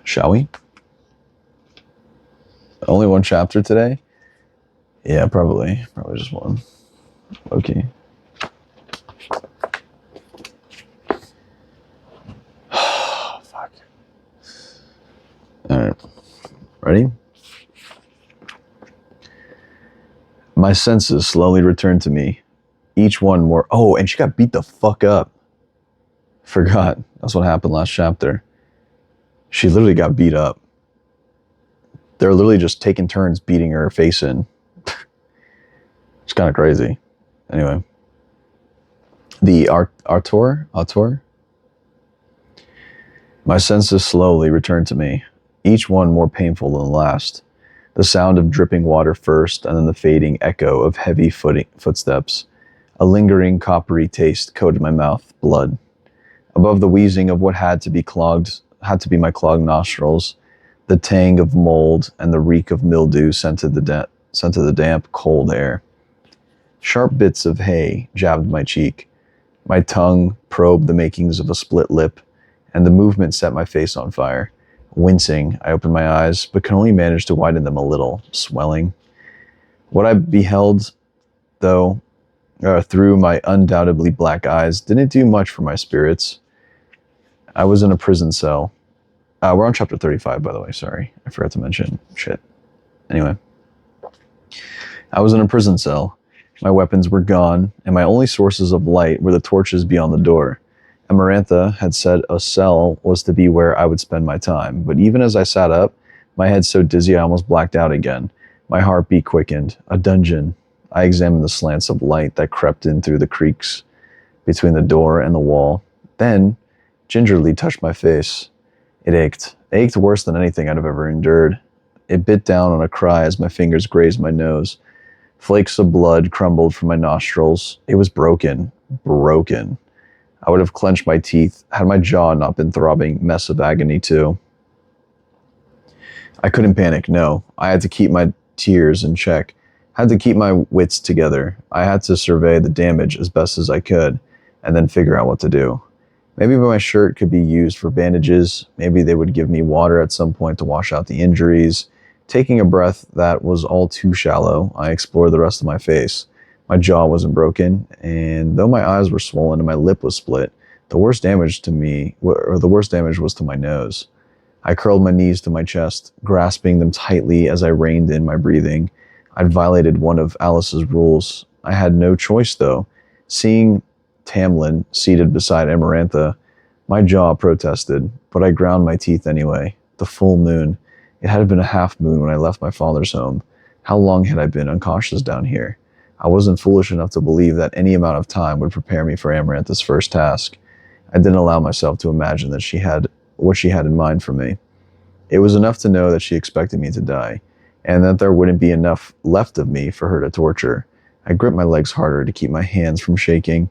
Shall we? Only one chapter today? Yeah, probably. Probably just one. Okay. Fuck. Alright. Ready? My senses slowly returned to me. Each one more... Oh, and she got beat the fuck up. Forgot. That's what happened last chapter. She literally got beat up. They're literally just taking turns beating her face in. It's kind of crazy. Anyway. The Artor? My senses slowly returned to me, each one more painful than the last. The sound of dripping water first, and then the fading echo of heavy footsteps. A lingering coppery taste coated my mouth, blood. Above the wheezing of what had to be my clogged nostrils, the tang of mold and the reek of mildew sent to the damp, cold air. Sharp bits of hay jabbed my cheek. My tongue probed the makings of a split lip, and the movement set my face on fire. Wincing, I opened my eyes, but could only manage to widen them a little, swelling. What I beheld, though, through my undoubtedly black eyes, didn't do much for my spirits. I was in a prison cell. We're on chapter 35, by the way, sorry. I forgot to mention. Shit. Anyway. I was in a prison cell. My weapons were gone, and my only sources of light were the torches beyond the door. Amarantha had said a cell was to be where I would spend my time, but even as I sat up, my head so dizzy I almost blacked out again. My heartbeat quickened. A dungeon. I examined the slants of light that crept in through the creaks between the door and the wall. Then, gingerly touched my face. It ached. It ached worse than anything I'd have ever endured. It bit down on a cry as my fingers grazed my nose. Flakes of blood crumbled from my nostrils. It was broken. Broken. I would have clenched my teeth had my jaw not been throbbing mess of agony too. I couldn't panic, no. I had to keep my tears in check. Had to keep my wits together. I had to survey the damage as best as I could, and then figure out what to do. Maybe my shirt could be used for bandages. Maybe they would give me water at some point to wash out the injuries. Taking a breath that was all too shallow, I explored the rest of my face. My jaw wasn't broken, and though my eyes were swollen and my lip was split, the worst damage was to my nose. I curled my knees to my chest, grasping them tightly as I reined in my breathing. I'd violated one of Alice's rules. I had no choice, though. Seeing Tamlin seated beside Amarantha, my jaw protested, but I ground my teeth anyway. The full moon. It had been a half moon when I left my father's home. How long had I been unconscious down here? I wasn't foolish enough to believe that any amount of time would prepare me for Amarantha's first task. I didn't allow myself to imagine that what she had in mind for me. It was enough to know that she expected me to die, and that there wouldn't be enough left of me for her to torture. I gripped my legs harder to keep my hands from shaking.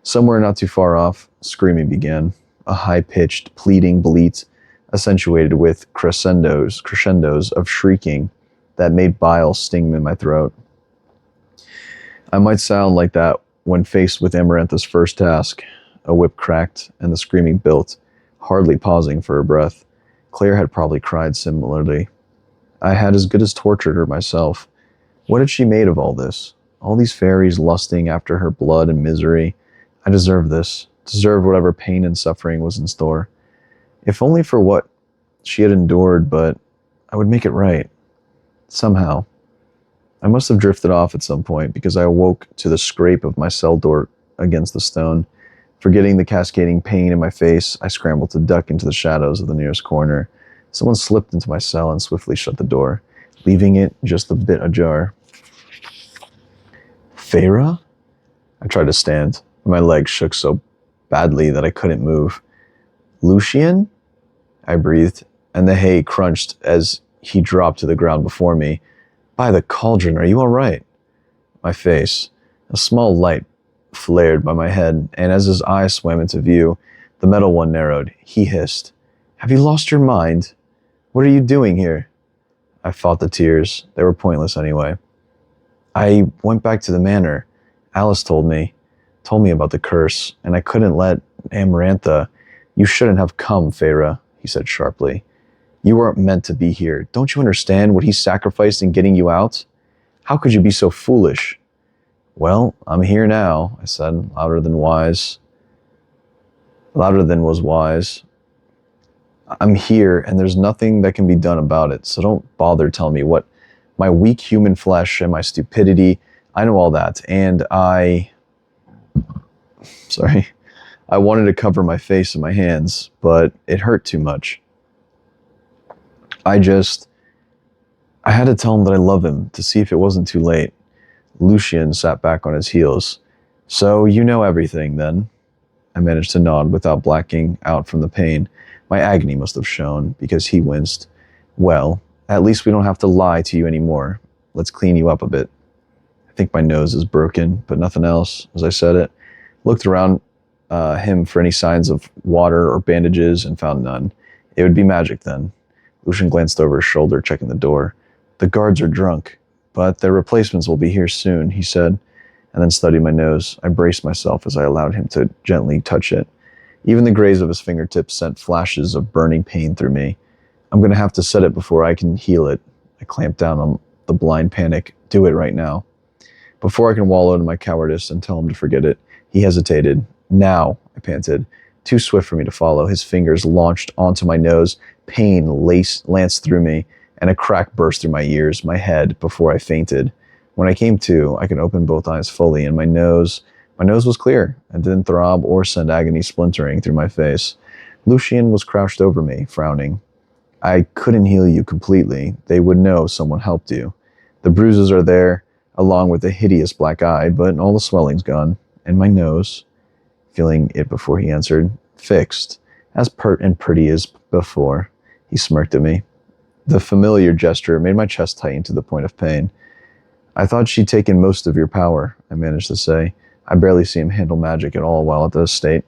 Somewhere not too far off, screaming began, a high-pitched, pleading bleat, accentuated with crescendos of shrieking that made bile sting in my throat. I might sound like that when faced with Amarantha's first task. A whip cracked, and the screaming built, hardly pausing for her breath. Claire had probably cried similarly. I had as good as tortured her myself. What had she made of all this? All these fairies lusting after her blood and misery. I deserved this. Deserved whatever pain and suffering was in store. If only for what she had endured, but I would make it right. Somehow. I must have drifted off at some point because I awoke to the scrape of my cell door against the stone. Forgetting the cascading pain in my face, I scrambled to duck into the shadows of the nearest corner. Someone slipped into my cell and swiftly shut the door, leaving it just a bit ajar. Feyre? I tried to stand, but my legs shook so badly that I couldn't move. Lucien? I breathed, and the hay crunched as he dropped to the ground before me. By the cauldron, are you all right? My face. A small light flared by my head, and as his eyes swam into view, the metal one narrowed. He hissed, "Have you lost your mind? What are you doing here?" I fought the tears. They were pointless anyway. I went back to the manor. Alice told me about the curse, and I couldn't let Amarantha... You shouldn't have come, Feyre, he said sharply. You weren't meant to be here. Don't you understand what he sacrificed in getting you out? How could you be so foolish? Well, I'm here now, I said, louder than was wise. I'm here, and there's nothing that can be done about it, so don't bother telling me what my weak human flesh and my stupidity. I know all that, and I wanted to cover my face in my hands, but it hurt too much. I had to tell him that I love him to see if it wasn't too late. Lucien sat back on his heels. So you know everything, then? I managed to nod without blacking out from the pain. My agony must have shown, because he winced. Well, at least we don't have to lie to you anymore. Let's clean you up a bit. I think my nose is broken, but nothing else, as I said it. Looked around him for any signs of water or bandages and found none. It would be magic then. Lucien glanced over his shoulder, checking the door. The guards are drunk, but their replacements will be here soon, he said, and then studied my nose. I braced myself as I allowed him to gently touch it. Even the graze of his fingertips sent flashes of burning pain through me. I'm going to have to set it before I can heal it. I clamped down on the blind panic. Do it right now. Before I can wallow in my cowardice and tell him to forget it, he hesitated. Now, I panted. Too swift for me to follow, his fingers launched onto my nose. Pain lanced through me, and a crack burst through my ears, my head, before I fainted. When I came to, I could open both eyes fully, and my nose was clear and didn't throb or send agony splintering through my face. Lucien was crouched over me, frowning. I couldn't heal you completely. They would know someone helped you. The bruises are there, along with the hideous black eye, but all the swelling's gone. And my nose, feeling it before he answered, fixed, as pert and pretty as before. He smirked at me. The familiar gesture made my chest tighten to the point of pain. I thought she'd taken most of your power, I managed to say. I barely see him handle magic at all while at this state.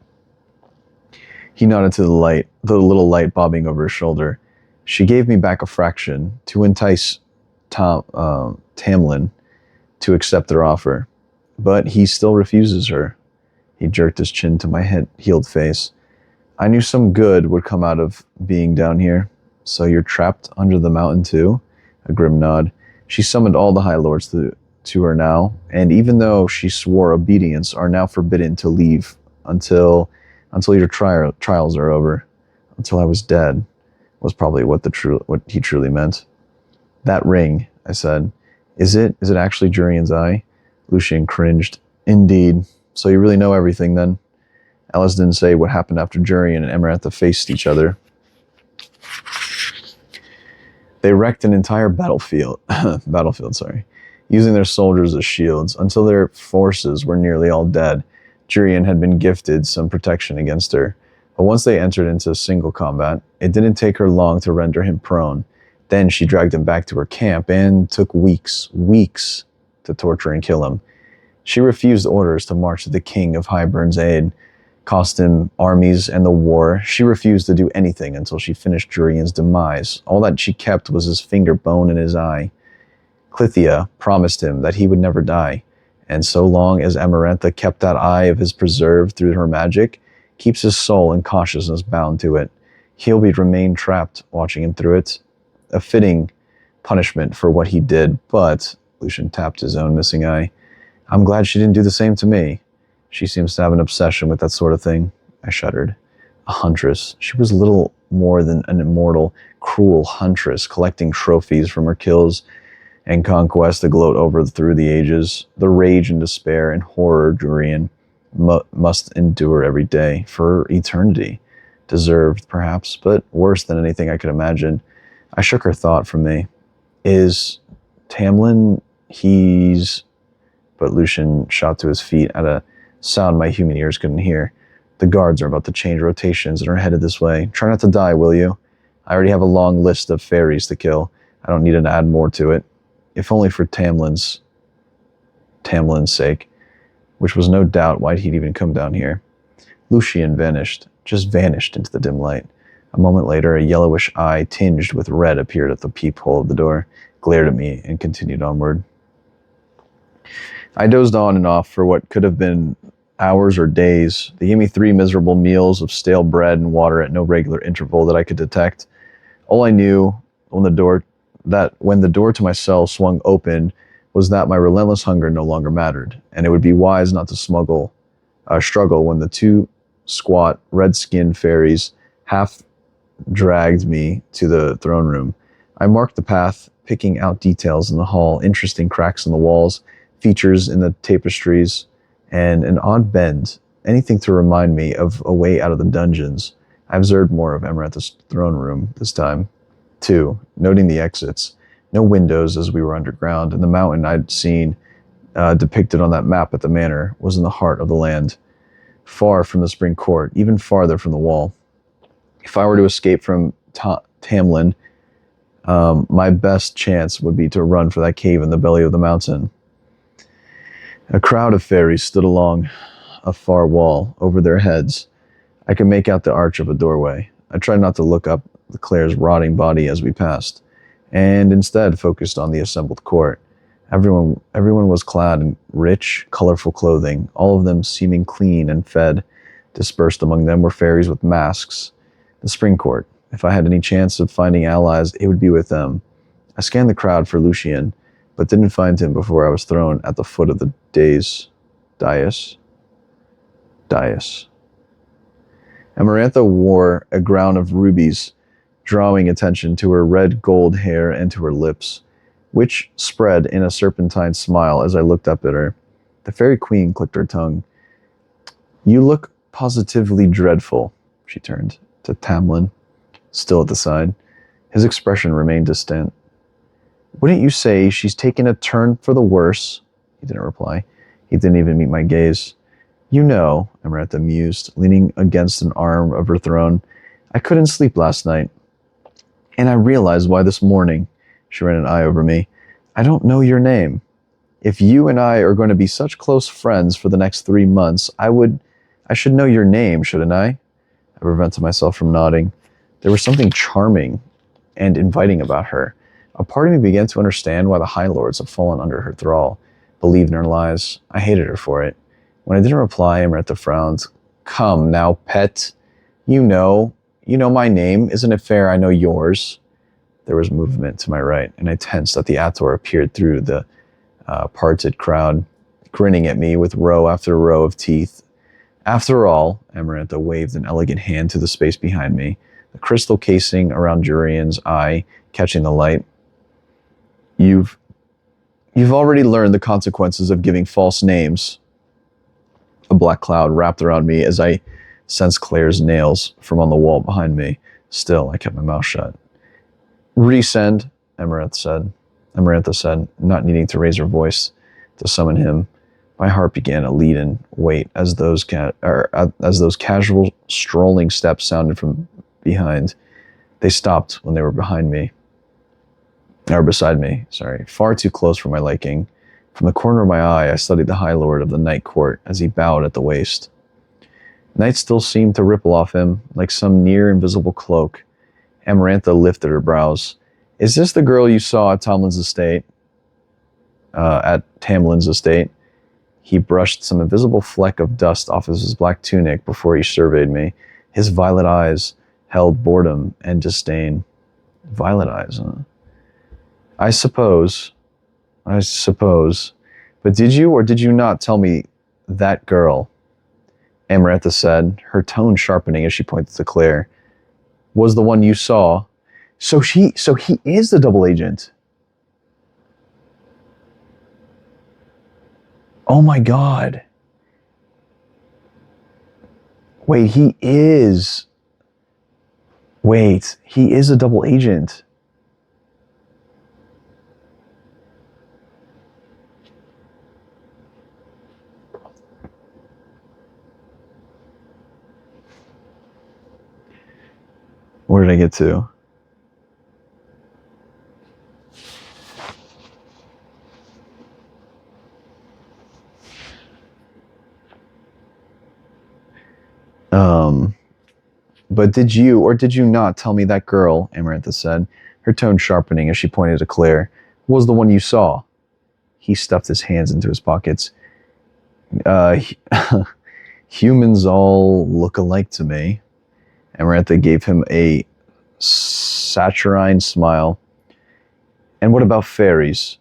He nodded to the little light bobbing over his shoulder. She gave me back a fraction to entice Tamlin to accept their offer. But he still refuses her. He jerked his chin to my healed face. I knew some good would come out of being down here. So you're trapped under the mountain too? A grim nod. She summoned all the High Lords to her now, and even though she swore obedience, are now forbidden to leave until your trials are over. Until I was dead, was probably what he truly meant. That ring, I said. Is it actually Jurian's eye? Lucien cringed. Indeed. So you really know everything then? Alice didn't say what happened after Jurian and Amarantha faced each other. They wrecked an entire battlefield, using their soldiers as shields until their forces were nearly all dead. Jurian had been gifted some protection against her, but once they entered into single combat, it didn't take her long to render him prone. Then she dragged him back to her camp and took weeks to torture and kill him. She refused orders to march to the king of Hybern's aid, cost him armies and the war. She refused to do anything until she finished Jurian's demise. All that she kept was his finger bone and his eye. Clythia promised him that he would never die, and so long as Amarantha kept that eye of his preserved through her magic, keeps his soul and consciousness bound to it, he'll remain trapped watching him through it. A fitting punishment for what he did, but Lucien tapped his own missing eye. I'm glad she didn't do the same to me. She seems to have an obsession with that sort of thing. I shuddered. A huntress. She was little more than an immortal, cruel huntress, collecting trophies from her kills and conquest to gloat over through the ages. The rage and despair and horror Jurian must endure every day, for eternity. Deserved, perhaps, but worse than anything I could imagine. I shook her thought from me. Is Tamlin, But Lucien shot to his feet at a sound my human ears couldn't hear. The guards are about to change rotations and are headed this way. Try not to die, will you? I already have a long list of fairies to kill. I don't need to add more to it. If only for Tamlin's sake, which was no doubt why he'd even come down here. Lucien just vanished into the dim light. A moment later, a yellowish eye tinged with red appeared at the peephole of the door, glared at me, and continued onward. I dozed on and off for what could have been hours or days. They gave me 3 miserable meals of stale bread and water at no regular interval that I could detect. All I knew when the door to my cell swung open was that my relentless hunger no longer mattered, and it would be wise not to struggle when the two squat, red-skinned fairies half dragged me to the throne room. I marked the path, picking out details in the hall, interesting cracks in the walls, features in the tapestries, and an odd bend, anything to remind me of a way out of the dungeons. I observed more of Amarantha's throne room this time, too, noting the exits. No windows as we were underground, and the mountain I'd seen depicted on that map at the manor was in the heart of the land, far from the spring court, even farther from the wall. If I were to escape from Tamlin, my best chance would be to run for that cave in the belly of the mountain. A crowd of fairies stood along a far wall over their heads. I could make out the arch of a doorway. I tried not to look up Claire's rotting body as we passed, and instead focused on the assembled court. Everyone was clad in rich, colorful clothing, all of them seeming clean and fed. Dispersed among them were fairies with masks. The spring court. If I had any chance of finding allies, it would be with them. I scanned the crowd for Lucien, but didn't find him before I was thrown at the foot of the dais. Amarantha wore a crown of rubies, drawing attention to her red gold hair and to her lips, which spread in a serpentine smile as I looked up at her. The fairy queen clicked her tongue. "You look positively dreadful," she turned to Tamlin, still at the side. His expression remained distant. "Wouldn't you say she's taken a turn for the worse?" He didn't reply. He didn't even meet my gaze. "You know," Amarantha mused, leaning against an arm of her throne, "I couldn't sleep last night. And I realized why this morning." She ran an eye over me. "I don't know your name. If you and I are going to be such close friends for the next 3 months, I should know your name, shouldn't I?" I prevented myself from nodding. There was something charming and inviting about her. A part of me began to understand why the High Lords had fallen under her thrall, believed in her lies. I hated her for it. When I didn't reply, Amarantha frowned. "Come now, pet. You know my name. Isn't it fair I know yours?" There was movement to my right, and I tensed that the Ator appeared through the parted crowd, grinning at me with row after row of teeth. "After all," Amarantha waved an elegant hand to the space behind me, the crystal casing around Jurian's eye catching the light. You've already learned the consequences of giving false names." A black cloud wrapped around me as I sensed Claire's nails from on the wall behind me. Still, I kept my mouth shut. "Resend," Amarantha said, not needing to raise her voice to summon him. My heart began a lead-in wait as those casual strolling steps sounded from behind. They stopped when they were beside me, far too close for my liking. From the corner of my eye, I studied the High Lord of the Night Court as he bowed at the waist. Night still seemed to ripple off him like some near invisible cloak. Amarantha lifted her brows. "Is this the girl you saw at Tamlin's estate?" He brushed some invisible fleck of dust off of his black tunic before he surveyed me. His violet eyes held boredom and disdain. Violet eyes, huh? I suppose. But did you or did you not tell me that girl," Amarantha said, her tone sharpening as she pointed to Claire, "was the one you saw?" So he is the double agent. Oh my God. Wait, he is a double agent. Where did I get to? But did you or did you not tell me that girl, Amarantha said, her tone sharpening as she pointed to Claire, was the one you saw? He stuffed his hands into his pockets. Humans all look alike to me. Amarantha gave him a saturnine smile. And what about fairies?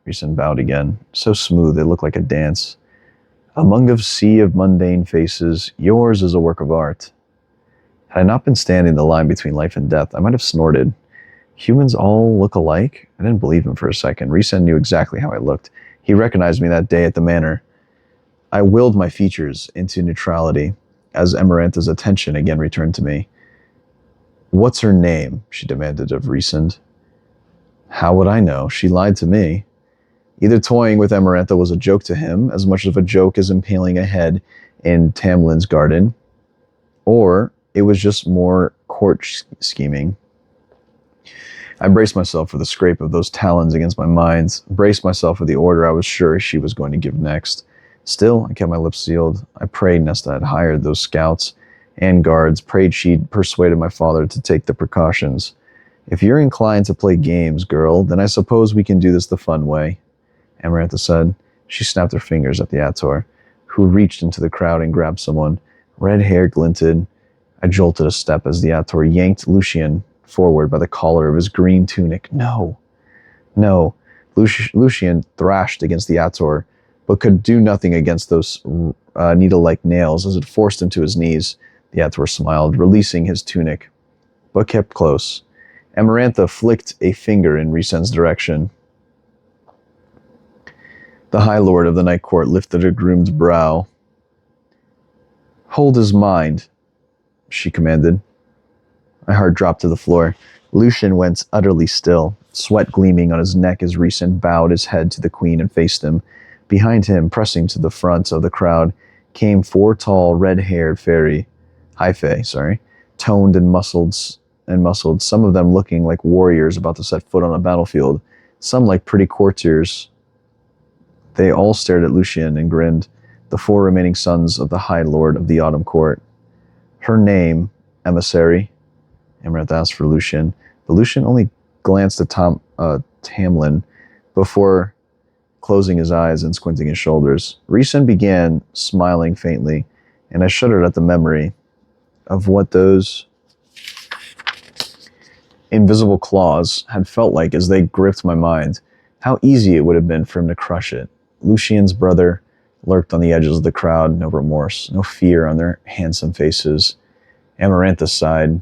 Rhysand bowed again, so smooth they looked like a dance. Among a sea of mundane faces, yours is a work of art. Had I not been standing the line between life and death, I might have snorted. Humans all look alike? I didn't believe him for a second. Rhysand knew exactly how I looked. He recognized me that day at the manor. I willed my features into neutrality as Amarantha's attention again returned to me. What's her name? She demanded of Rhysand. How would I know? She lied to me. Either toying with Amarantha was a joke to him, as much of a joke as impaling a head in Tamlin's garden, or it was just more court scheming. I braced myself for the scrape of those talons against my mind, braced myself for the order I was sure she was going to give next. Still, I kept my lips sealed. I prayed Nesta had hired those scouts and guards, prayed she'd persuaded my father to take the precautions. If you're inclined to play games, girl, then I suppose we can do this the fun way, Amarantha said. She snapped her fingers at the Attor, who reached into the crowd and grabbed someone. Red hair glinted. I jolted a step as the Attor yanked Lucien forward by the collar of his green tunic. No. Lucien thrashed against the Attor, but could do nothing against those needle-like nails as it forced him to his knees. The Attor smiled, releasing his tunic, but kept close. Amarantha flicked a finger in Rhysand's direction. The High Lord of the Night Court lifted a groom's brow. Hold his mind, she commanded. My heart dropped to the floor. Lucien went utterly still, sweat gleaming on his neck as Rhysand bowed his head to the queen and faced him. Behind him, pressing to the front of the crowd, came 4 tall, red-haired high fae, toned and muscled, some of them looking like warriors about to set foot on a battlefield, some like pretty courtiers. They all stared at Lucien and grinned, the 4 remaining sons of the High Lord of the Autumn Court. Her name, emissary? Amarantha asked for Lucien, but Lucien only glanced at Tamlin before closing his eyes and squinting his shoulders. Rhysand began smiling faintly, and I shuddered at the memory of what those invisible claws had felt like as they gripped my mind. How easy it would have been for him to crush it. Lucien's brother lurked on the edges of the crowd, no remorse, no fear on their handsome faces. Amarantha sighed.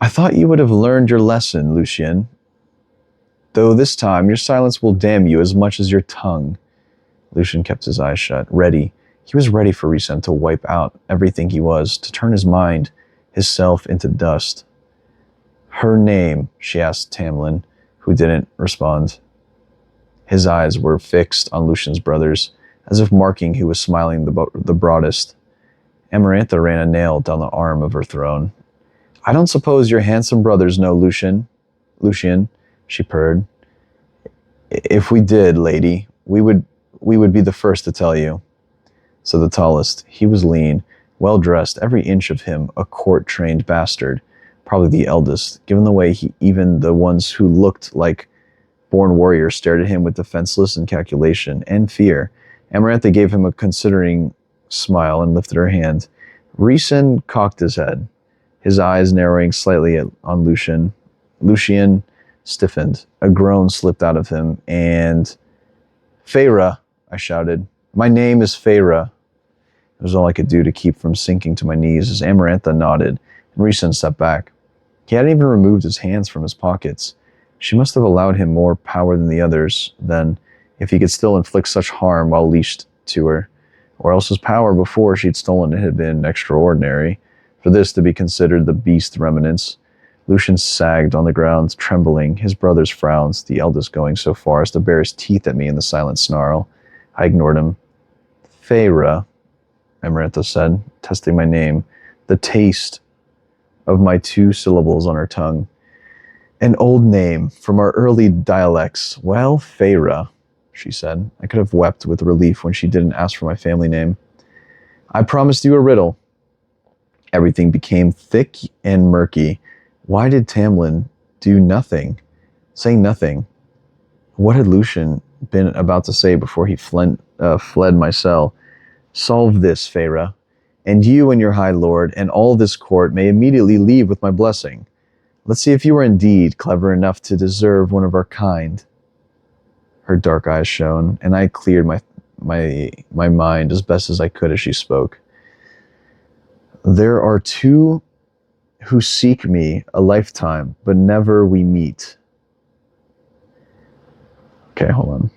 I thought you would have learned your lesson, Lucien. Though this time your silence will damn you as much as your tongue. Lucien kept his eyes shut, ready. He was ready for Rhysand to wipe out everything he was, to turn his mind, his self, into dust. Her name, she asked Tamlin, who didn't respond. His eyes were fixed on Lucien's brothers, as if marking who was smiling the broadest. Amarantha ran a nail down the arm of her throne. I don't suppose your handsome brothers know Lucien, she purred. If we did, lady, we would be the first to tell you. So the tallest, he was lean, well-dressed, every inch of him a court-trained bastard, probably the eldest, given the way even the ones who looked like born warriors stared at him with defenseless and calculation and fear. Amarantha gave him a considering smile and lifted her hand. Rhysand cocked his head, his eyes narrowing slightly on Lucien. Lucien stiffened. A groan slipped out of him, and Feyre, I shouted. My name is Feyre. It was all I could do to keep from sinking to my knees as Amarantha nodded, and Rhysand stepped back. He hadn't even removed his hands from his pockets. She must have allowed him more power than the others, then, if he could still inflict such harm while leashed to her. Or else his power before she'd stolen it had been extraordinary. For this to be considered the beast remnants. Lucien sagged on the ground, trembling, his brothers' frowns, the eldest going so far as to bare his teeth at me in the silent snarl. I ignored him. Feyre, Amarantha said, testing my name, the taste of my 2 syllables on her tongue. An old name from our early dialects. Well, Feyre, she said. I could have wept with relief when she didn't ask for my family name. I promised you a riddle. Everything became thick and murky. Why did Tamlin do nothing? Say nothing. What had Lucien been about to say before he fled my cell? Solve this, Feyre, and you and your High Lord and all this court may immediately leave with my blessing. Let's see if you were indeed clever enough to deserve one of our kind. Her dark eyes shone, and I cleared my mind as best as I could as she spoke. There are two who seek me a lifetime, but never we meet. Okay, hold on.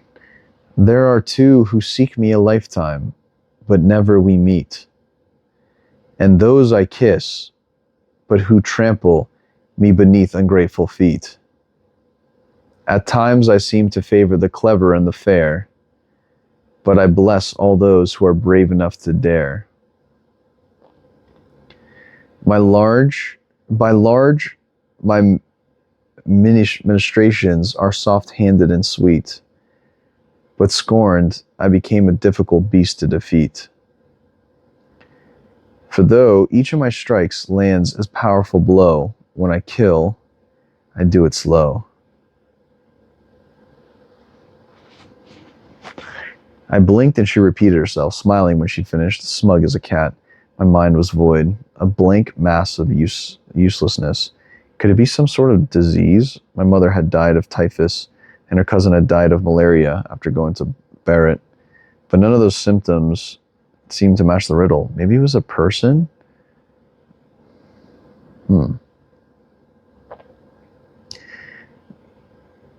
There are two who seek me a lifetime, but never we meet. And those I kiss, but who trample me beneath ungrateful feet. At times I seem to favor the clever and the fair, but I bless all those who are brave enough to dare. By large, my ministrations are soft-handed and sweet, but scorned, I became a difficult beast to defeat. For though each of my strikes lands as powerful blow, when I kill, I do it slow. I blinked and she repeated herself, smiling when she finished, smug as a cat. My mind was void, a blank mass of uselessness. Could it be some sort of disease? My mother had died of typhus, and her cousin had died of malaria after going to Barrett. But none of those symptoms seemed to match the riddle. Maybe it was a person?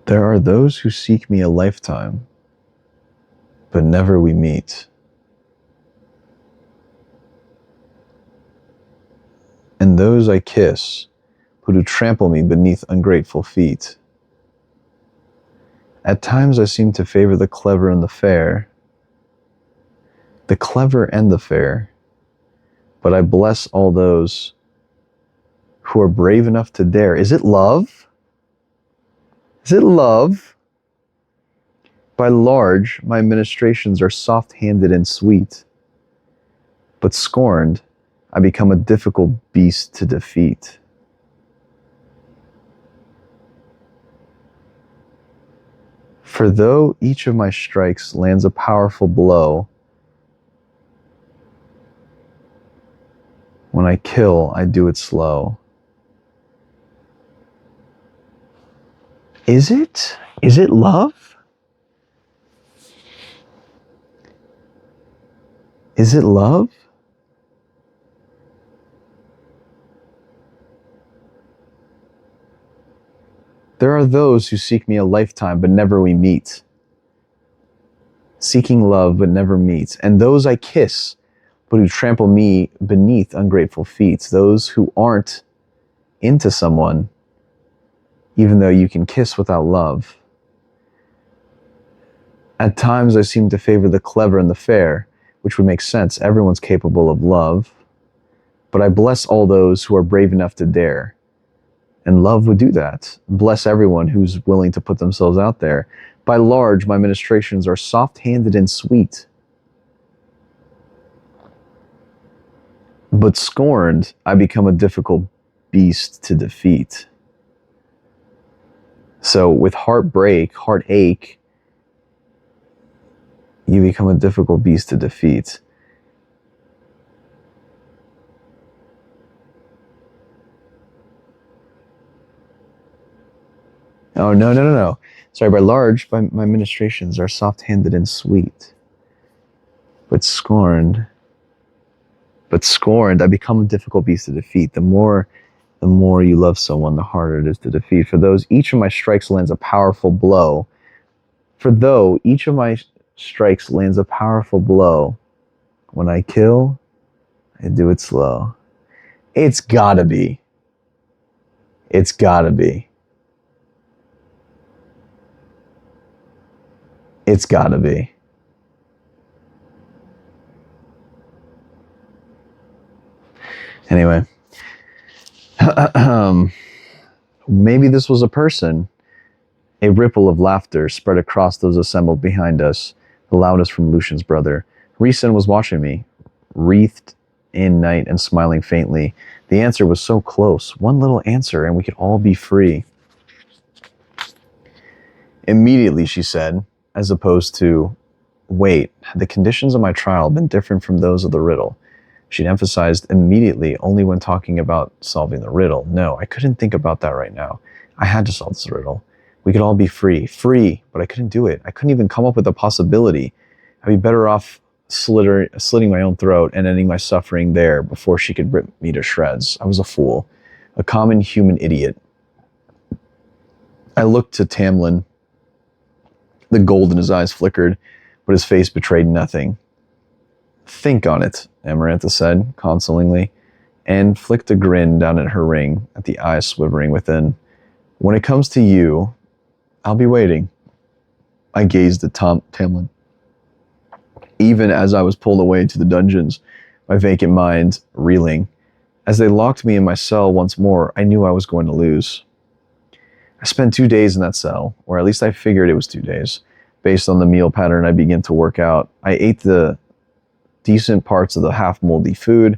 There are those who seek me a lifetime, but never we meet. And those I kiss, who do trample me beneath ungrateful feet. At times I seem to favor the clever and the fair, but I bless all those who are brave enough to dare. Is it love? Is it love? By large, my ministrations are soft-handed and sweet, but scorned, I become a difficult beast to defeat. For though each of my strikes lands a powerful blow, when I kill, I do it slow. Is it? Is it love? Is it love? There are those who seek me a lifetime, but never we meet. Seeking love, but never meet. And those I kiss, but who trample me beneath ungrateful feet. Those who aren't into someone, even though you can kiss without love. At times I seem to favor the clever and the fair, which would make sense. Everyone's capable of love. But I bless all those who are brave enough to dare. And love would do that. Bless everyone who's willing to put themselves out there. By large, my ministrations are soft-handed and sweet. But scorned, I become a difficult beast to defeat. So with heartache, you become a difficult beast to defeat. Oh, no. Sorry, by large, my ministrations are soft-handed and sweet. But scorned, I become a difficult beast to defeat. The more you love someone, the harder it is to defeat. For those, each of my strikes lands a powerful blow. When I kill, I do it slow. It's gotta be. It's gotta be. It's gotta be. Anyway. Maybe this was a person. A ripple of laughter spread across those assembled behind us, the loudest from Lucien's brother. Rhys was watching me, wreathed in night and smiling faintly. The answer was so close. One little answer and we could all be free. Immediately, she said, as opposed to, wait, had the conditions of my trial been different from those of the riddle? She'd emphasized immediately only when talking about solving the riddle. No, I couldn't think about that right now. I had to solve this riddle. We could all be free. Free! But I couldn't do it. I couldn't even come up with a possibility. I'd be better off slitting my own throat and ending my suffering there before she could rip me to shreds. I was a fool. A common human idiot. I looked to Tamlin. The gold in his eyes flickered, but his face betrayed nothing. Think on it, Amarantha said, consolingly, and flicked a grin down at her ring, at the eyes swivering within. When it comes to you, I'll be waiting. I gazed at Tamlin. Even as I was pulled away to the dungeons, my vacant mind reeling. As they locked me in my cell once more, I knew I was going to lose. I spent 2 days in that cell, or at least I figured it was 2 days. Based on the meal pattern I began to work out, I ate the decent parts of the half-moldy food,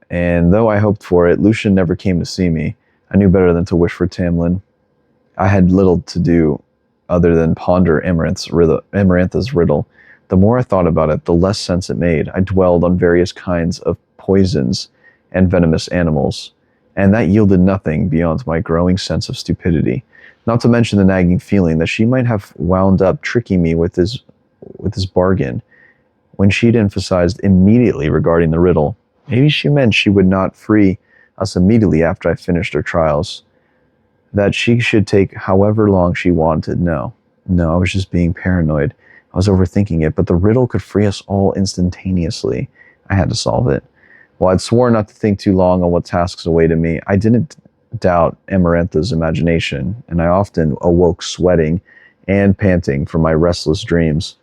and though I hoped for it, Lucien never came to see me. I knew better than to wish for Tamlin. I had little to do other than ponder Amarantha's riddle. The more I thought about it, the less sense it made. I dwelled on various kinds of poisons and venomous animals, and that yielded nothing beyond my growing sense of stupidity, not to mention the nagging feeling that she might have wound up tricking me with this bargain. When she'd emphasized immediately regarding the riddle, maybe she meant she would not free us immediately after I finished our trials, that she should take however long she wanted. No, I was just being paranoid. I was overthinking it, but the riddle could free us all instantaneously. I had to solve it. While I'd sworn not to think too long on what tasks awaited me, I didn't doubt Amarantha's imagination, and I often awoke sweating and panting from my restless dreams.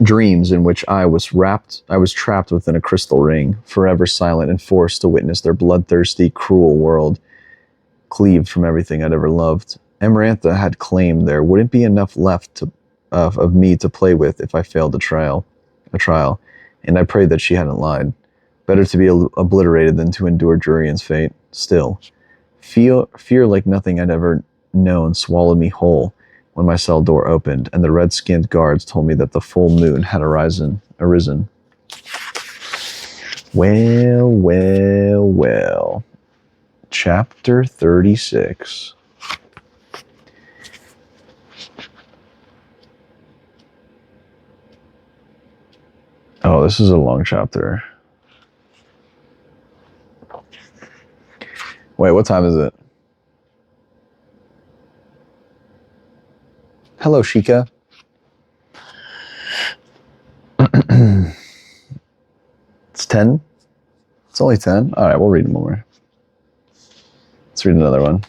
Dreams in which I was trapped within a crystal ring, forever silent and forced to witness their bloodthirsty, cruel world, cleaved from everything I'd ever loved. Amarantha had claimed there wouldn't be enough left of me to play with if I failed a trial, and I prayed that she hadn't lied. Better to be obliterated than to endure Jurian's fate. Still, fear like nothing I'd ever known swallowed me whole when my cell door opened, and the red-skinned guards told me that the full moon had arisen. Well. Chapter 36. Oh, this is a long chapter. Wait, what time is it? Hello, Sheikah. It's 10? It's only 10? Alright, we'll read more. Let's read another one.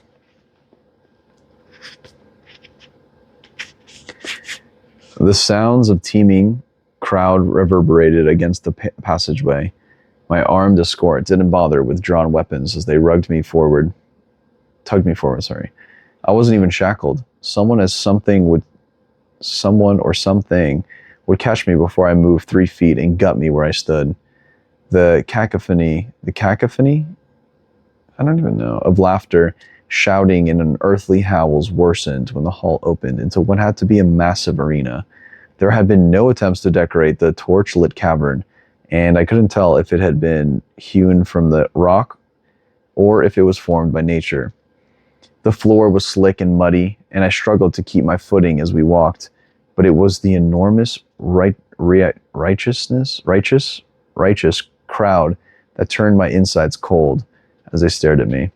The sounds of teeming crowd reverberated against the passageway. My armed escort didn't bother with drawn weapons as they tugged me forward. I wasn't even shackled. Someone or something would catch me before I moved 3 feet and gut me where I stood. The cacophony? I don't even know, of laughter, shouting and unearthly howls worsened when the hall opened into what had to be a massive arena. There had been no attempts to decorate the torch-lit cavern, and I couldn't tell if it had been hewn from the rock or if it was formed by nature. The floor was slick and muddy, and I struggled to keep my footing as we walked, but it was the enormous righteous crowd that turned my insides cold as they stared at me.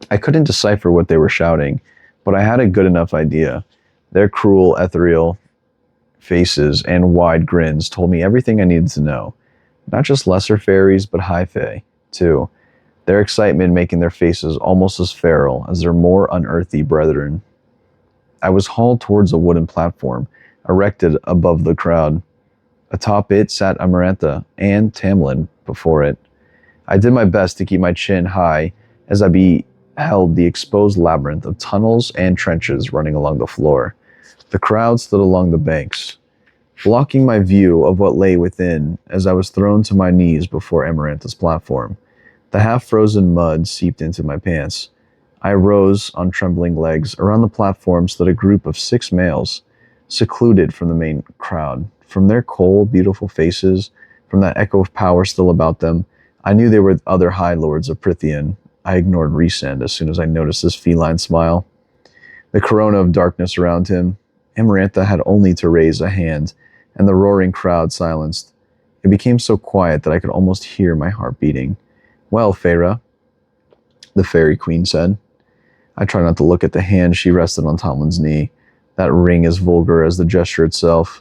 I couldn't decipher what they were shouting, but I had a good enough idea. Their cruel, ethereal faces and wide grins told me everything I needed to know. Not just lesser fairies, but high fae, too. Their excitement making their faces almost as feral as their more unearthly brethren. I was hauled towards a wooden platform, erected above the crowd. Atop it sat Amarantha and Tamlin before it. I did my best to keep my chin high as I beheld the exposed labyrinth of tunnels and trenches running along the floor. The crowd stood along the banks, blocking my view of what lay within as I was thrown to my knees before Amarantha's platform. The half-frozen mud seeped into my pants. I rose on trembling legs. Around the platform stood a group of 6 males, secluded from the main crowd. From their cold, beautiful faces, From that echo of power still about them, I knew they were other High Lords of Prithian. I ignored Rhysand as soon as I noticed his feline smile. The corona of darkness around him. Amarantha had only to raise a hand, and the roaring crowd silenced. It became so quiet that I could almost hear my heart beating. "Well, Feyre," the Fairy Queen said. I tried not to look at the hand she rested on Tomlin's knee, that ring as vulgar as the gesture itself.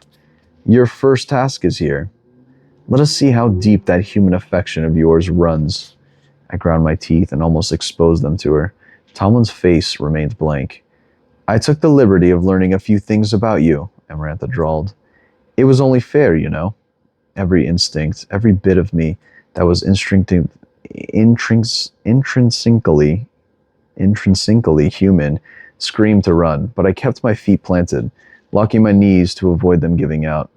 "Your first task is here. Let us see how deep that human affection of yours runs." I ground my teeth and almost exposed them to her. Tomlin's face remained blank. "I took the liberty of learning a few things about you," Amarantha drawled. "It was only fair, you know." Every instinct, every bit of me that was intrinsically human screamed to run, but I kept my feet planted, locking my knees to avoid them giving out.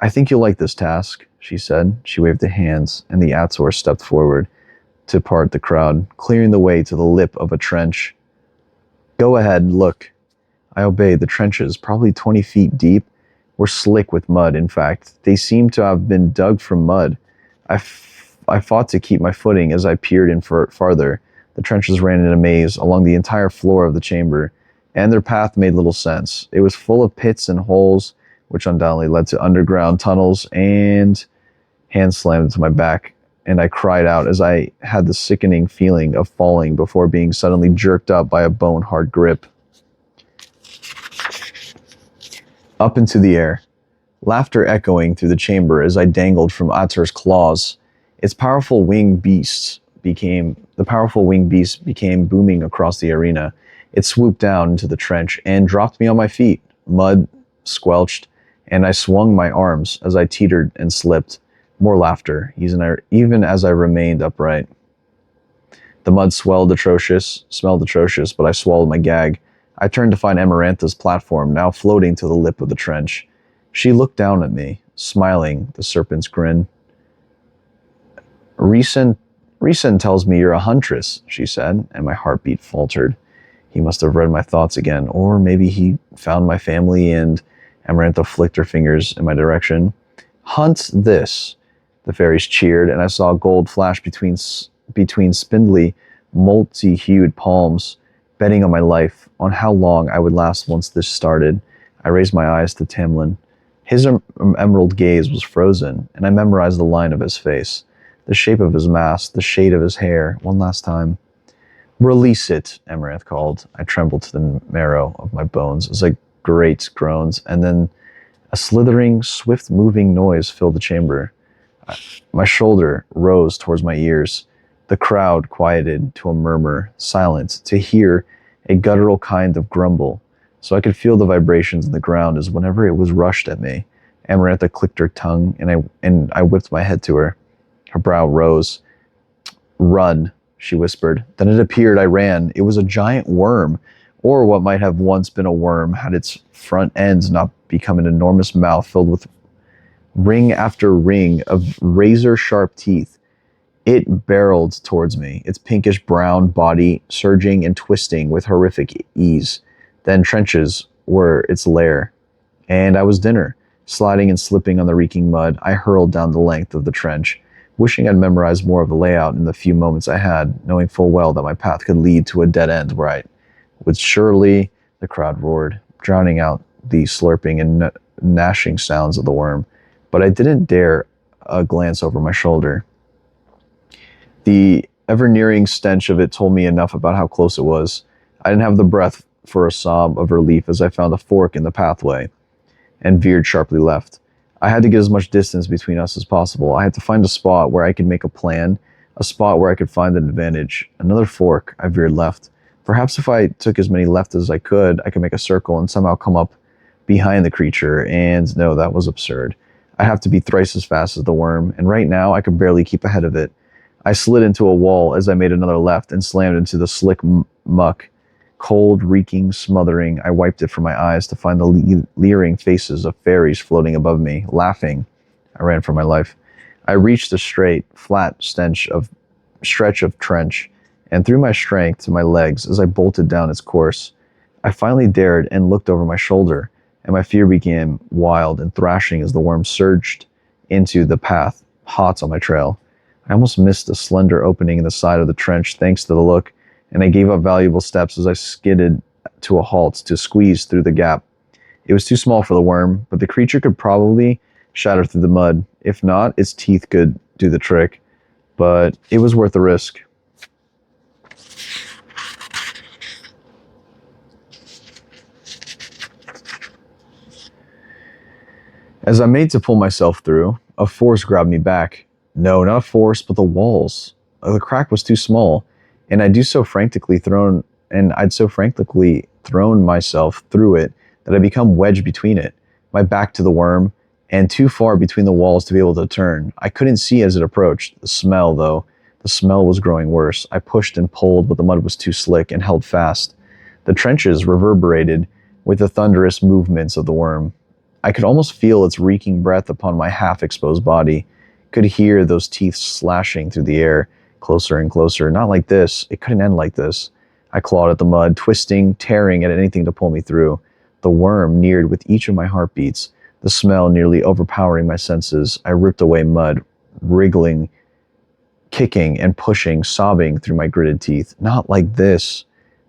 "I think you'll like this task," she said. She waved her hands, and the Ator stepped forward to part the crowd, clearing the way to the lip of a trench. "Go ahead, look." I obeyed. The trenches, probably 20 feet deep, were slick with mud. In fact, they seemed to have been dug from mud. I fought to keep my footing as I peered in farther. The trenches ran in a maze along the entire floor of the chamber, and their path made little sense. It was full of pits and holes, which undoubtedly led to underground tunnels, and hands slammed into my back, and I cried out as I had the sickening feeling of falling before being suddenly jerked up by a bone-hard grip. Up into the air, laughter echoing through the chamber as I dangled from Ator's claws. The powerful winged beast became booming across the arena. It swooped down into the trench and dropped me on my feet. Mud squelched, and I swung my arms as I teetered and slipped. More laughter, even as I remained upright. The mud smelled atrocious, but I swallowed my gag. I turned to find Amarantha's platform, now floating to the lip of the trench. She looked down at me, smiling, the serpent's grin. Rhysand tells me you're a huntress," she said, and my heartbeat faltered. He must have read my thoughts again, or maybe he found my family, and Amarantha flicked her fingers in my direction. "Hunt this." The fairies cheered, and I saw gold flash between spindly, multi-hued palms, betting on my life, on how long I would last once this started. I raised my eyes to Tamlin. His emerald gaze was frozen, and I memorized the line of his face, the shape of his mask, the shade of his hair, one last time. "Release it," Amaranth called. I trembled to the marrow of my bones as I great groans, and then a slithering, swift-moving noise filled the chamber. My shoulder rose towards my ears. The crowd quieted to a murmur, silent, to hear a guttural kind of grumble, so I could feel the vibrations in the ground as whenever it was rushed at me. Amarantha clicked her tongue, and I whipped my head to her. Her brow rose. "Run," she whispered. Then it appeared. I ran. It was a giant worm, or what might have once been a worm, had its front ends not become an enormous mouth filled with ring after ring of razor-sharp teeth. It barreled towards me, its pinkish-brown body surging and twisting with horrific ease. Then trenches were its lair, and I was dinner. Sliding and slipping on the reeking mud, I hurled down the length of the trench, wishing I'd memorized more of the layout in the few moments I had, knowing full well that my path could lead to a dead end where I would surely. The crowd roared, drowning out the slurping and gnashing sounds of the worm, but I didn't dare a glance over my shoulder. The ever-nearing stench of it told me enough about how close it was. I didn't have the breath for a sob of relief as I found a fork in the pathway and veered sharply left. I had to get as much distance between us as possible. I had to find a spot where I could make a plan, a spot where I could find an advantage. Another fork. I veered left. Perhaps if I took as many left as I could make a circle and somehow come up behind the creature, and no, that was absurd. I'd have to be thrice as fast as the worm, and right now I could barely keep ahead of it. I slid into a wall as I made another left and slammed into the slick muck. Cold, reeking, smothering, I wiped it from my eyes to find the leering faces of fairies floating above me, laughing. I ran for my life. I reached the straight, flat stretch of trench, and threw my strength to my legs as I bolted down its course. I finally dared and looked over my shoulder, and my fear became wild and thrashing as the worm surged into the path hot on my trail. I almost missed a slender opening in the side of the trench thanks to the look, and I gave up valuable steps as I skidded to a halt to squeeze through the gap. It was too small for the worm, but the creature could probably shatter through the mud. If not, its teeth could do the trick, but it was worth the risk. As I made to pull myself through, a force grabbed me back. No, not a force, but the walls. The crack was too small, and I'd so frantically thrown myself through it that I become wedged between it, my back to the worm, and too far between the walls to be able to turn. I couldn't see as it approached. The smell was growing worse. I pushed and pulled, but the mud was too slick and held fast. The trenches reverberated with the thunderous movements of the worm. I could almost feel its reeking breath upon my half-exposed body. Could hear those teeth slashing through the air, closer and closer. Not like this. It couldn't end like this. I clawed at the mud, twisting, tearing at anything to pull me through. The worm neared with each of my heartbeats, the smell nearly overpowering my senses. I ripped away mud, wriggling, kicking and pushing, sobbing through my gritted teeth. Not like this.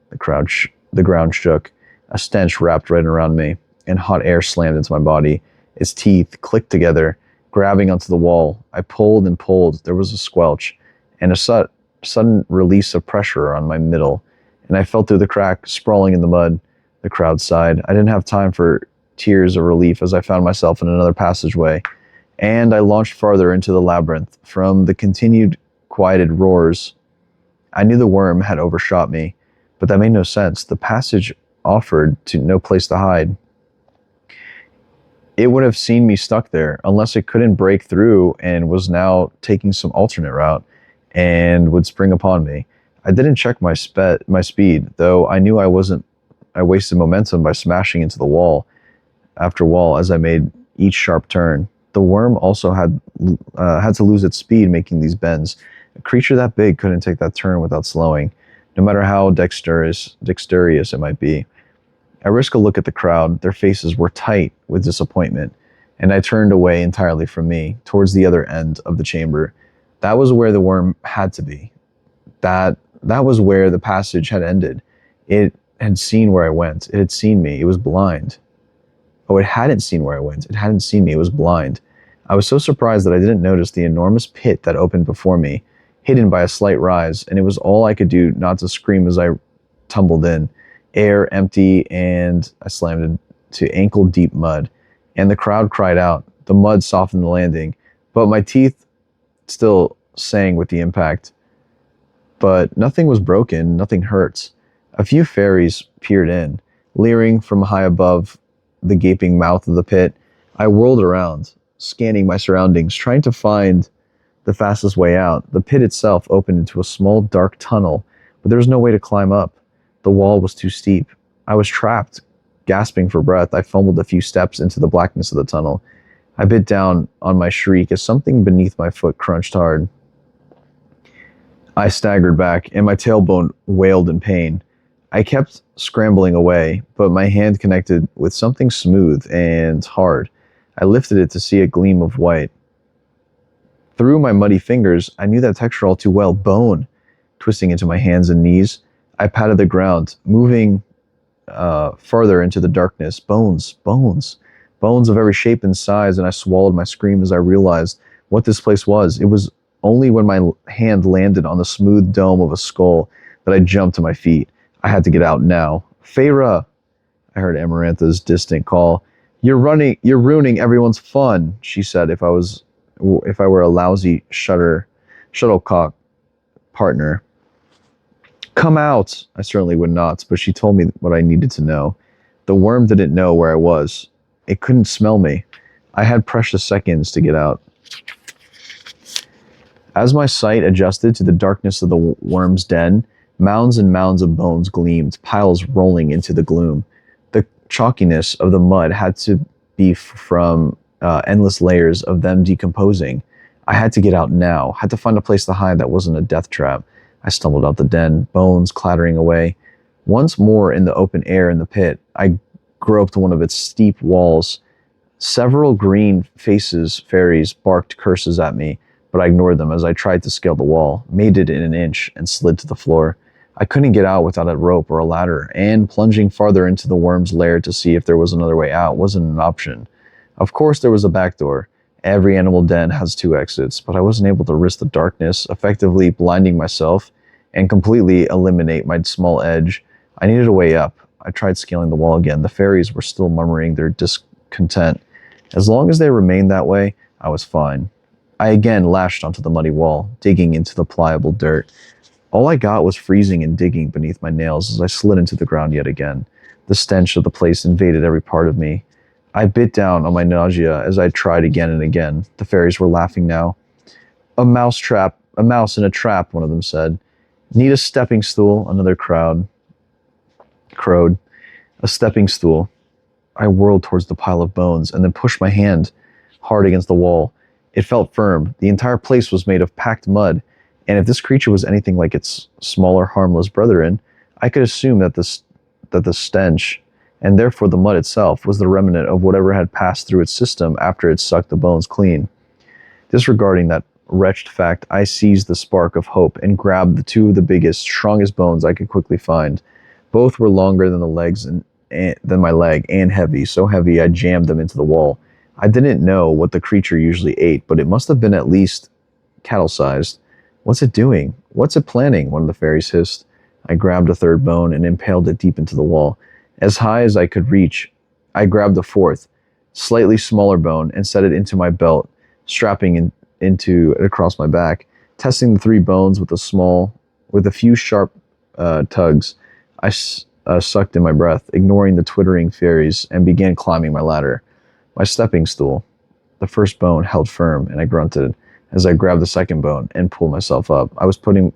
The ground shook. A stench wrapped right around me, and hot air slammed into my body. Its teeth clicked together, grabbing onto the wall. I pulled and pulled. There was a squelch, and a sudden release of pressure on my middle, and I fell through the crack, sprawling in the mud. The crowd sighed. I didn't have time for tears of relief as I found myself in another passageway, and I launched farther into the labyrinth. From the continued quieted roars, I knew the worm had overshot me, but that made no sense. The passage offered no place to hide. It would have seen me stuck there, unless it couldn't break through and was now taking some alternate route and would spring upon me. I didn't check my speed, though I knew I wasted momentum by smashing into the wall after wall as I made each sharp turn. The worm also had to lose its speed making these bends. A creature that big couldn't take that turn without slowing, no matter how dexterous it might be. I risked a look at the crowd. Their faces were tight with disappointment, and I turned away entirely from me, towards the other end of the chamber. That was where the worm had to be. That was where the passage had ended. It had seen where I went. It had seen me. It was blind. Oh, it hadn't seen where I went. It hadn't seen me. It was blind. I was so surprised that I didn't notice the enormous pit that opened before me, hidden by a slight rise, and it was all I could do not to scream as I tumbled in. Air empty, and I slammed into ankle-deep mud, and the crowd cried out. The mud softened the landing, but my teeth still sang with the impact. But nothing was broken, nothing hurt. A few fairies peered in, leering from high above the gaping mouth of the pit. I whirled around, scanning my surroundings, trying to find the fastest way out. The pit itself opened into a small, dark tunnel, but there was no way to climb up. The wall was too steep. I was trapped. Gasping for breath, I fumbled a few steps into the blackness of the tunnel. I bit down on my shriek as something beneath my foot crunched hard. I staggered back, and my tailbone wailed in pain. I kept scrambling away, but my hand connected with something smooth and hard. I lifted it to see a gleam of white. Through my muddy fingers, I knew that texture all too well. Bone. Twisting into my hands and knees, I patted the ground, moving farther into the darkness. Bones of every shape and size, and I swallowed my scream as I realized what this place was. It was only when my hand landed on the smooth dome of a skull that I jumped to my feet. I had to get out now. Feyre! I heard Amarantha's distant call. You're ruining everyone's fun, she said. If I were a lousy shuttlecock partner. Come out! I certainly would not, but she told me what I needed to know. The worm didn't know where I was. It couldn't smell me. I had precious seconds to get out. As my sight adjusted to the darkness of the worm's den, mounds and mounds of bones gleamed, piles rolling into the gloom. The chalkiness of the mud had to be from endless layers of them decomposing. I had to get out now, had to find a place to hide that wasn't a death trap. I stumbled out the den, bones clattering away. Once more in the open air in the pit, I groped one of its steep walls. Several green fairies barked curses at me. but I ignored them as I tried to scale the wall, made it in an inch, and slid to the floor. I couldn't get out without a rope or a ladder, and plunging farther into the worm's lair to see if there was another way out wasn't an option. Of course there was a back door. Every animal den has 2 exits, but I wasn't able to risk the darkness, effectively blinding myself, and completely eliminate my small edge. I needed a way up. I tried scaling the wall again. The fairies were still murmuring their discontent. As long as they remained that way, I was fine. I again lashed onto the muddy wall, digging into the pliable dirt. All I got was freezing and digging beneath my nails as I slid into the ground yet again. The stench of the place invaded every part of me. I bit down on my nausea as I tried again and again. The fairies were laughing now. A mouse in a trap, one of them said. Need a stepping stool, another crowed. A stepping stool. I whirled towards the pile of bones and then pushed my hand hard against the wall. It felt firm. The entire place was made of packed mud, and if this creature was anything like its smaller, harmless brethren, I could assume that the stench, and therefore the mud itself, was the remnant of whatever had passed through its system after it sucked the bones clean. Disregarding that wretched fact, I seized the spark of hope and grabbed the 2 of the biggest, strongest bones I could quickly find. Both were longer than than my leg, and heavy, so heavy I jammed them into the wall. I didn't know what the creature usually ate, but it must have been at least cattle-sized. What's it doing? What's it planning? One of the fairies hissed. I grabbed a 3rd bone and impaled it deep into the wall. As high as I could reach, I grabbed a 4th, slightly smaller bone and set it into my belt, strapping it across my back. Testing the 3 bones with a few sharp tugs, I sucked in my breath, ignoring the twittering fairies, and began climbing my ladder. My stepping stool. The 1st bone held firm, and I grunted as I grabbed the 2nd bone and pulled myself up. I was putting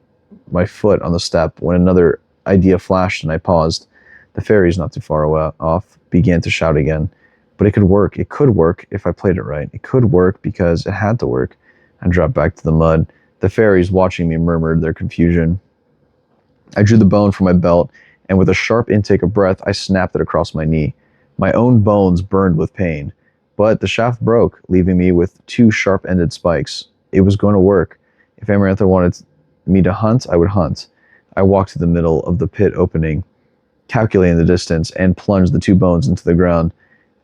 my foot on the step when another idea flashed, and I paused. The fairies, not too far off, began to shout again. But it could work. It could work if I played it right. It could work because it had to work. I dropped back to the mud. The fairies, watching me, murmured their confusion. I drew the bone from my belt, and with a sharp intake of breath, I snapped it across my knee. My own bones burned with pain, but the shaft broke, leaving me with 2 sharp-ended spikes. It was going to work. If Amarantha wanted me to hunt, I would hunt. I walked to the middle of the pit opening, calculating the distance, and plunged the 2 bones into the ground.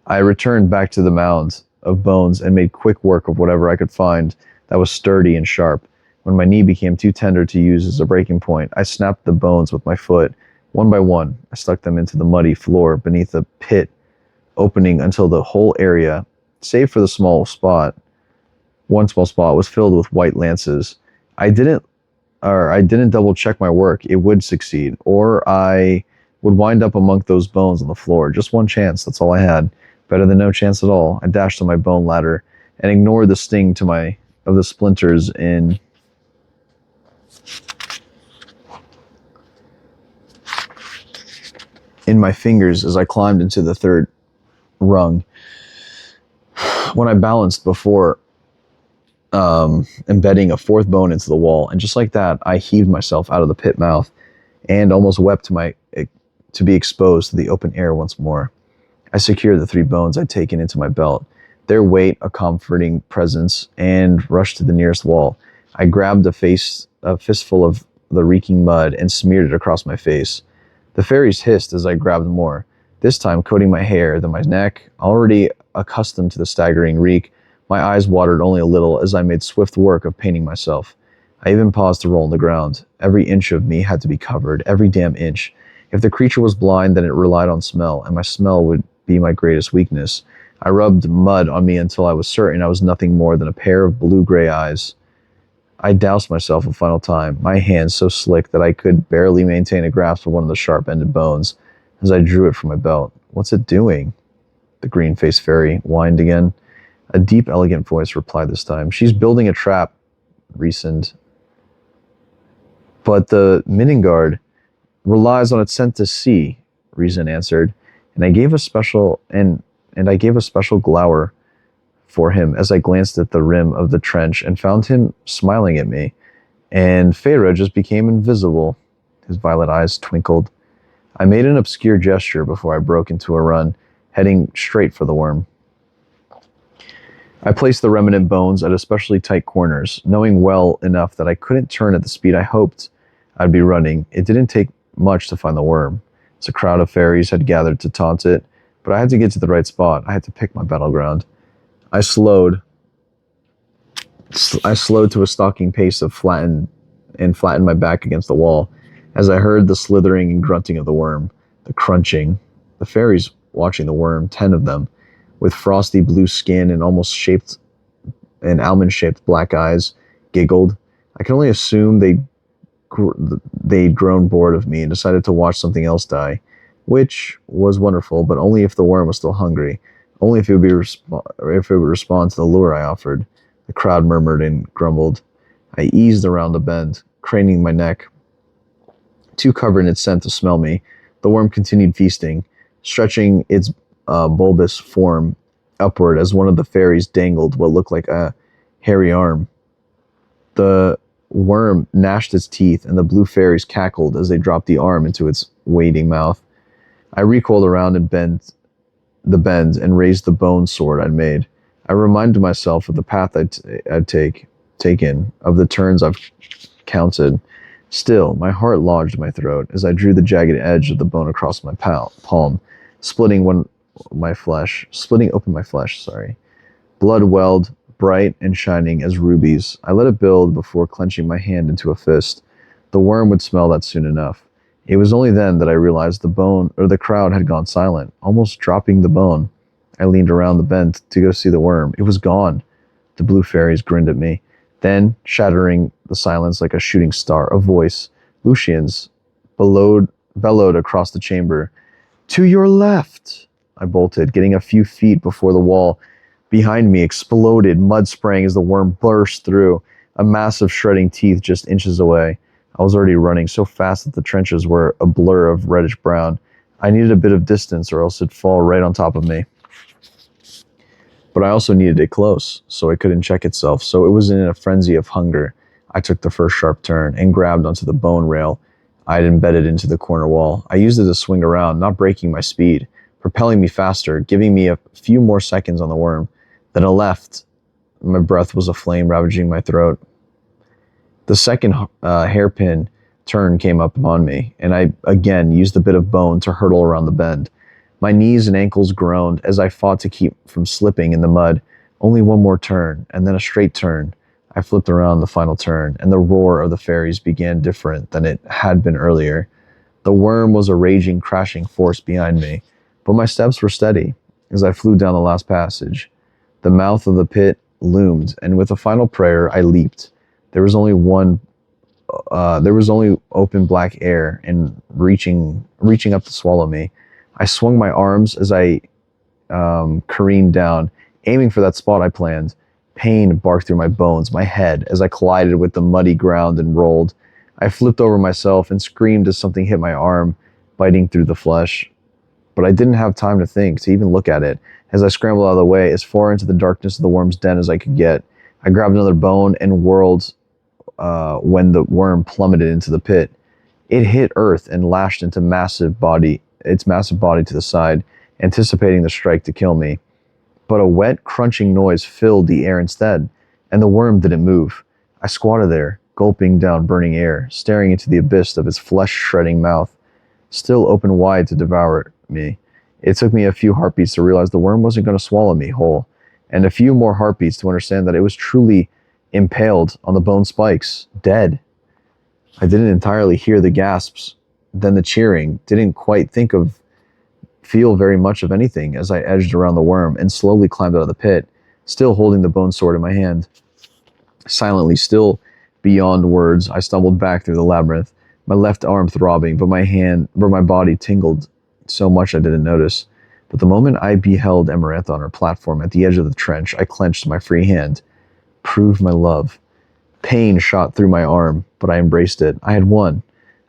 I returned back to the mound of bones and made quick work of whatever I could find that was sturdy and sharp. When my knee became too tender to use as a breaking point, I snapped the bones with my foot. One by one, I stuck them into the muddy floor beneath the pit opening until the whole area, save for one small spot, was filled with white lances. I didn't double check my work. It would succeed, or I would wind up among those bones on the floor. Just one chance, that's all I had. Better than no chance at all. I dashed to my bone ladder and ignored the sting of the splinters in my fingers as I climbed into the 3rd rung. When I balanced before embedding a 4th bone into the wall, and just like that, I heaved myself out of the pit mouth and almost wept to be exposed to the open air once more. I secured the 3 bones I'd taken into my belt, their weight a comforting presence, and rushed to the nearest wall. I grabbed a fistful of the reeking mud and smeared it across my face. The fairies hissed as I grabbed more, this time coating my hair, then my neck. Already accustomed to the staggering reek, my eyes watered only a little as I made swift work of painting myself. I even paused to roll on the ground. Every inch of me had to be covered, every damn inch. If the creature was blind, then it relied on smell, and my smell would be my greatest weakness. I rubbed mud on me until I was certain I was nothing more than a pair of blue-gray eyes. I doused myself a final time, my hands so slick that I could barely maintain a grasp of one of the sharp-ended bones as I drew it from my belt. What's it doing? The green-faced fairy whined again. A deep, elegant voice replied this time. She's building a trap, Reasoned. But the Miningard relies on its scent to see, Reason answered, and I gave a special glower for him as I glanced at the rim of the trench and found him smiling at me, and Feyre just became invisible. His violet eyes twinkled. I made an obscure gesture before I broke into a run, heading straight for the worm. I placed the remnant bones at especially tight corners, knowing well enough that I couldn't turn at the speed I hoped I'd be running. It didn't take much to find the worm, as a crowd of fairies had gathered to taunt it, but I had to get to the right spot. I had to pick my battleground. I slowed to a stalking pace of flattened my back against the wall as I heard the slithering and grunting of the worm, the crunching. The fairies watching the worm, 10 of them, with frosty blue skin and almond-shaped black eyes, giggled. I can only assume they'd grown bored of me and decided to watch something else die, which was wonderful, but only if the worm was still hungry, only if it would respond to the lure I offered. The crowd murmured and grumbled. I eased around the bend, craning my neck, too covered in its scent to smell me. The worm continued feasting, stretching its bulbous form upward as one of the fairies dangled what looked like a hairy arm. The worm gnashed its teeth, and the blue fairies cackled as they dropped the arm into its waiting mouth. I recoiled around and bent and raised the bone sword I'd made. I reminded myself of the path I'd taken, of the turns I've counted. Still, my heart lodged in my throat as I drew the jagged edge of the bone across my palm, splitting open my flesh. Blood welled, bright and shining as rubies. I let it build before clenching my hand into a fist. The worm would smell that soon enough. It was only then that I realized the crowd had gone silent, almost dropping the bone. I leaned around the bend to go see the worm. It was gone. The blue fairies grinned at me. Then, shattering the silence like a shooting star, a voice, Lucien's, bellowed across the chamber. "To your left!" I bolted, getting a few feet before the wall behind me exploded, mud spraying as the worm burst through, a mass of shredding teeth just inches away. I was already running so fast that the trenches were a blur of reddish brown. I needed a bit of distance or else it'd fall right on top of me. But I also needed it close, so it couldn't check itself, so it was in a frenzy of hunger. I took the first sharp turn and grabbed onto the bone rail I had embedded into the corner wall. I used it to swing around, not breaking my speed, propelling me faster, giving me a few more seconds on the worm. Then I left. My breath was a flame ravaging my throat. The second hairpin turn came up upon me, and I again used a bit of bone to hurtle around the bend. My knees and ankles groaned as I fought to keep from slipping in the mud. Only one more turn, and then a straight turn. I flipped around the final turn, and the roar of the fairies began different than it had been earlier. The worm was a raging, crashing force behind me, but my steps were steady as I flew down the last passage. The mouth of the pit loomed, and with a final prayer, I leaped. There was only open black air and reaching up to swallow me. I swung my arms as I careened down, aiming for that spot I planned. Pain barked through my bones, my head, as I collided with the muddy ground and rolled. I flipped over myself and screamed as something hit my arm, biting through the flesh. But I didn't have time to think, to even look at it, as I scrambled out of the way, as far into the darkness of the worm's den as I could get. I grabbed another bone and whirled when the worm plummeted into the pit. It hit earth and lashed its massive body to the side, anticipating the strike to kill me. But a wet, crunching noise filled the air instead, and the worm didn't move. I squatted there, gulping down burning air, staring into the abyss of its flesh-shredding mouth, still open wide to devour me. It took me a few heartbeats to realize the worm wasn't going to swallow me whole, and a few more heartbeats to understand that it was truly impaled on the bone spikes, dead. I didn't entirely hear the gasps, then the cheering, didn't quite feel very much of anything as I edged around the worm and slowly climbed out of the pit, still holding the bone sword in my hand. Silently, still beyond words, I stumbled back through the labyrinth, my left arm throbbing, but my body tingled so much I didn't notice. But the moment I beheld Amaranth on her platform at the edge of the trench, I clenched my free hand. Prove my love. Pain shot through my arm, but I embraced it. I had won.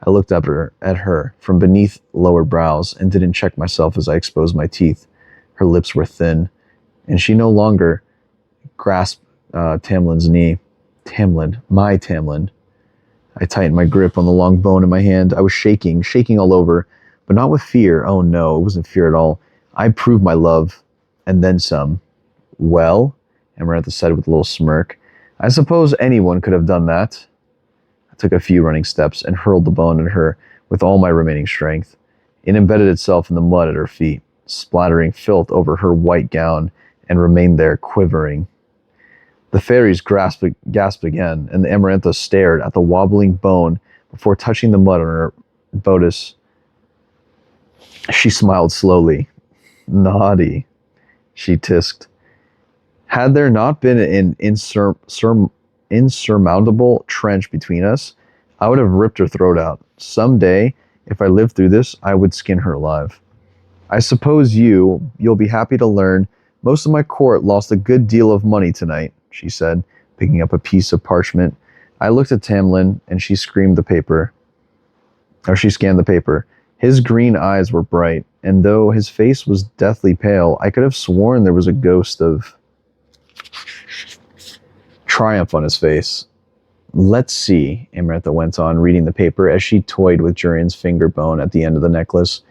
I looked up at her from beneath lowered brows and didn't check myself as I exposed my teeth. Her lips were thin, and she no longer grasped Tamlin's knee. My Tamlin. I tightened my grip on the long bone in my hand. I was shaking all over, but not with fear. Oh no, it wasn't fear at all. I proved my love, and then some. Well? Amarantha said with a little smirk. I suppose anyone could have done that. I took a few running steps and hurled the bone at her with all my remaining strength. It embedded itself in the mud at her feet, splattering filth over her white gown, and remained there quivering. The fairies gasped again, and the Amarantha stared at the wobbling bone before touching the mud on her bodice. She smiled slowly. Naughty, she tisked. Had there not been an insurmountable trench between us, I would have ripped her throat out. Someday, if I lived through this, I would skin her alive. I suppose you'll be happy to learn most of my court lost a good deal of money tonight, she said, picking up a piece of parchment. I looked at Tamlin, and she scanned the paper. His green eyes were bright, and though his face was deathly pale, I could have sworn there was a ghost of triumph on his face. Let's see, Amarantha went on, reading the paper as she toyed with Jurian's finger bone at the end of the necklace.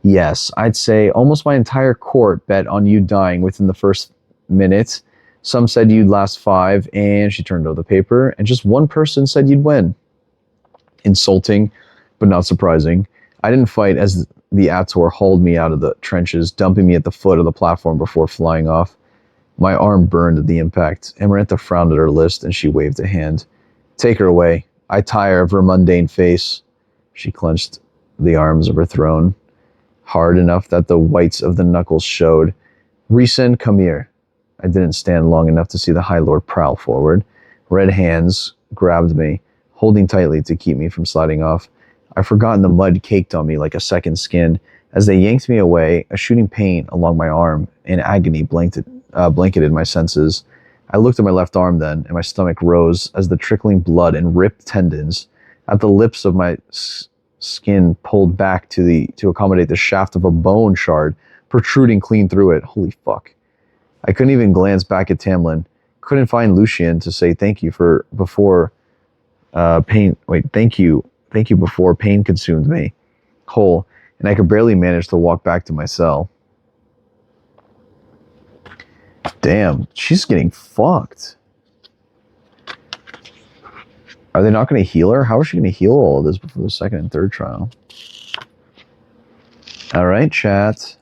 Yes, I'd say almost my entire court bet on you dying within the first minute. Some said you'd last 5, and she turned over the paper, and just one person said you'd win. Insulting, but not surprising. I didn't fight as the Ator hauled me out of the trenches, dumping me at the foot of the platform before flying off. My arm burned at the impact. Amarantha frowned at her list, and she waved a hand. Take her away. I tire of her mundane face. She clenched the arms of her throne, hard enough that the whites of the knuckles showed. Rhysand, come here. I didn't stand long enough to see the High Lord prowl forward. Red hands grabbed me, holding tightly to keep me from sliding off. I'd forgotten the mud caked on me like a second skin. As they yanked me away, a shooting pain along my arm and agony blanketed my senses. I looked at my left arm then, and my stomach rose as the trickling blood and ripped tendons at the lips of my skin pulled back to accommodate the shaft of a bone shard protruding clean through it. Holy fuck. I couldn't even glance back at Tamlin. Couldn't find Lucien to say thank you before pain consumed me whole, and I could barely manage to walk back to my cell. Damn, she's getting fucked. Are they not going to heal her? How is she going to heal all of this before the second and third trial? All right, chat.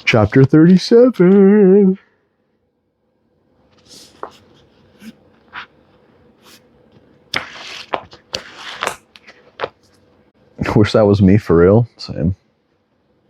Chapter 37. Wish that was me for real. Same.